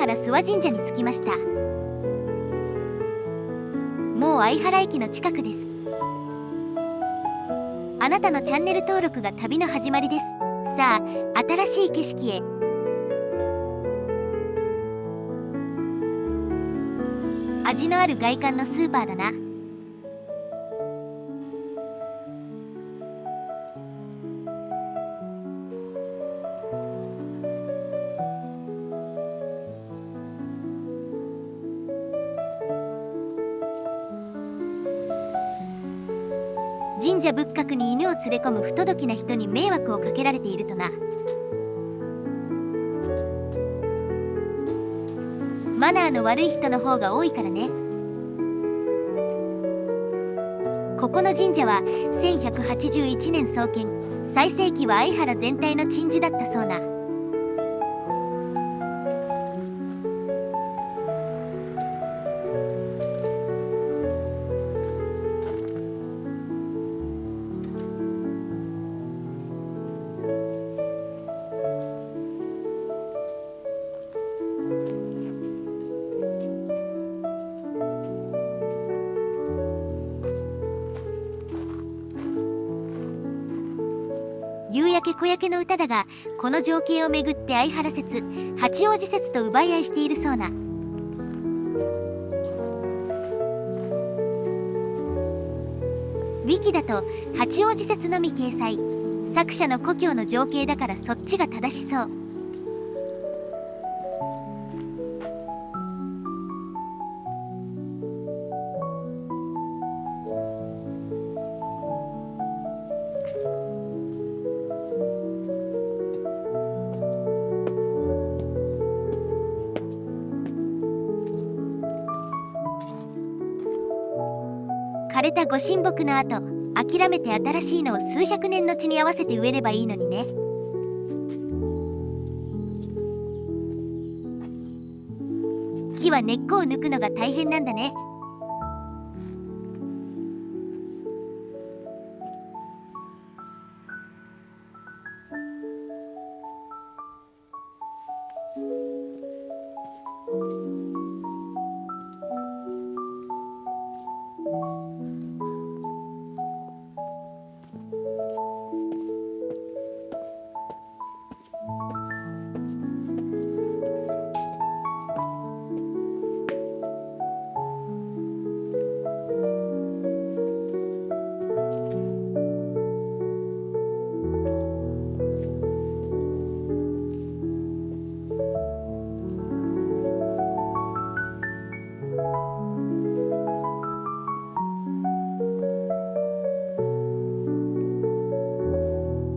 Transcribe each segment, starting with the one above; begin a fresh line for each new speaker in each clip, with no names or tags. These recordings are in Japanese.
原諏訪神社に着きました。もう相原駅の近くです。あなたのチャンネル登録が旅の始まりです。さあ、新しい景色へ。味のある外観のスーパーだな。神社仏閣に犬を連れ込む不届きな人に迷惑をかけられているとな。マナーの悪い人の方が多いからね。ここの神社は1181年創建、最盛期は相原全体の鎮守だったそうな。夕焼け小焼けの歌だが、この情景をめぐって相原説、八王子説と奪い合いしているそうな。ウィキだと八王子説のみ掲載。作者の故郷の情景だからそっちが正しそう。枯れたご神木の後、諦めて新しいのを数百年の地に合わせて植えればいいのにね。木は根っこを抜くのが大変なんだね。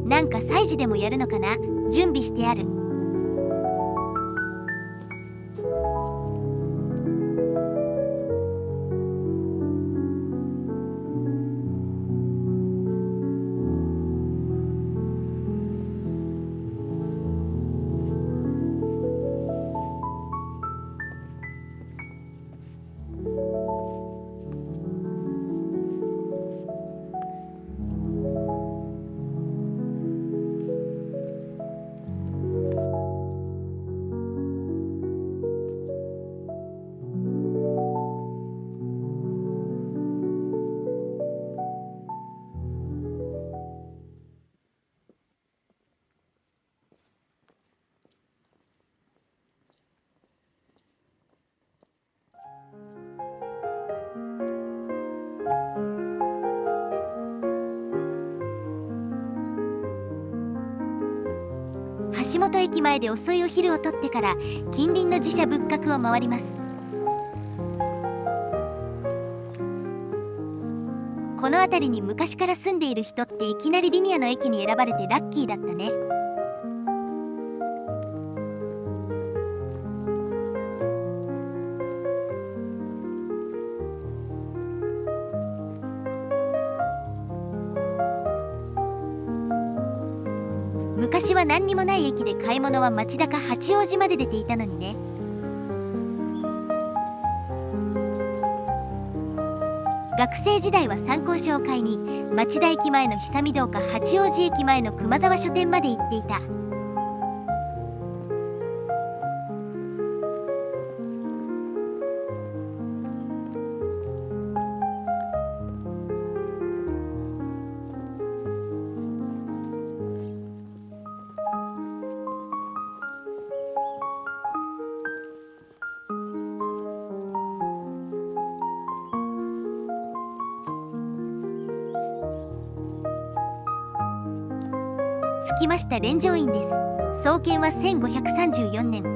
なんか祭事でもやるのかな。準備してある。橋本駅前で遅いお昼をとってから近隣の寺社仏閣を回ります。この辺りに昔から住んでいる人っていきなりリニアの駅に選ばれてラッキーだったね。昔は何にもない駅で買い物は町田か八王子まで出ていたのにね。学生時代は参考書を買いに町田駅前の久御堂か八王子駅前の熊沢書店まで行っていた。つきました連城院です。創建は1534年。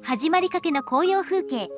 始まりかけの紅葉風景。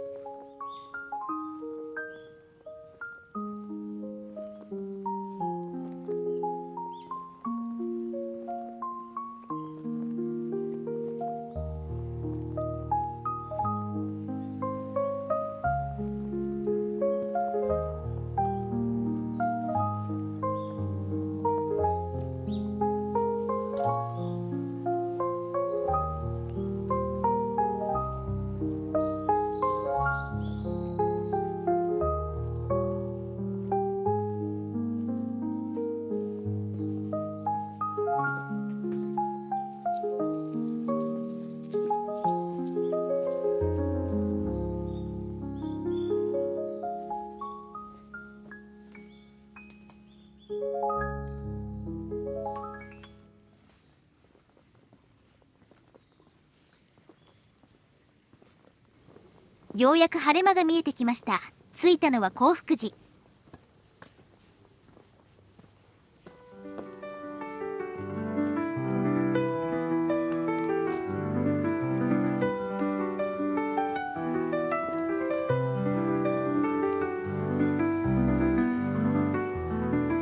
ようやく晴れ間が見えてきました。着いたのは興福寺。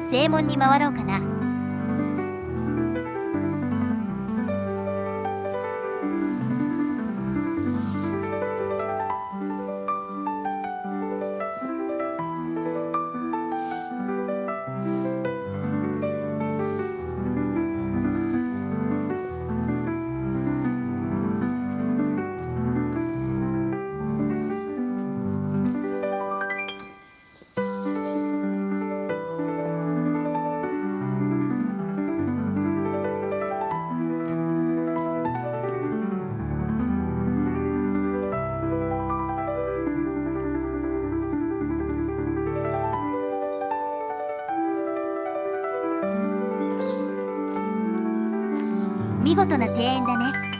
正門に回ろうかな。見事な庭園だね。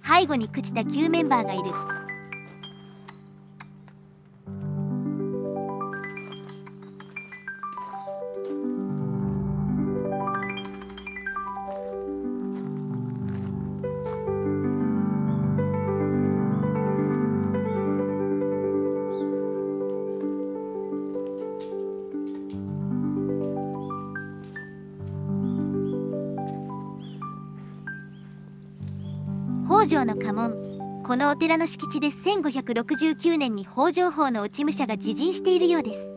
背後に朽ちた旧メンバーがいる。北条の家紋。このお寺の敷地で1569年に北条坊の落ち武者が自陣しているようです。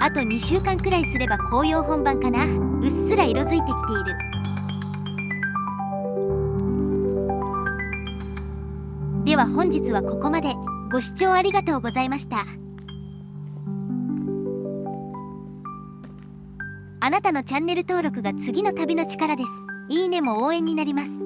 あと2週間くらいすれば紅葉本番かな。うっすら色づいてきている。では本日はここまで。ご視聴ありがとうございました。あなたのチャンネル登録が次の旅の力です。いいねも応援になります。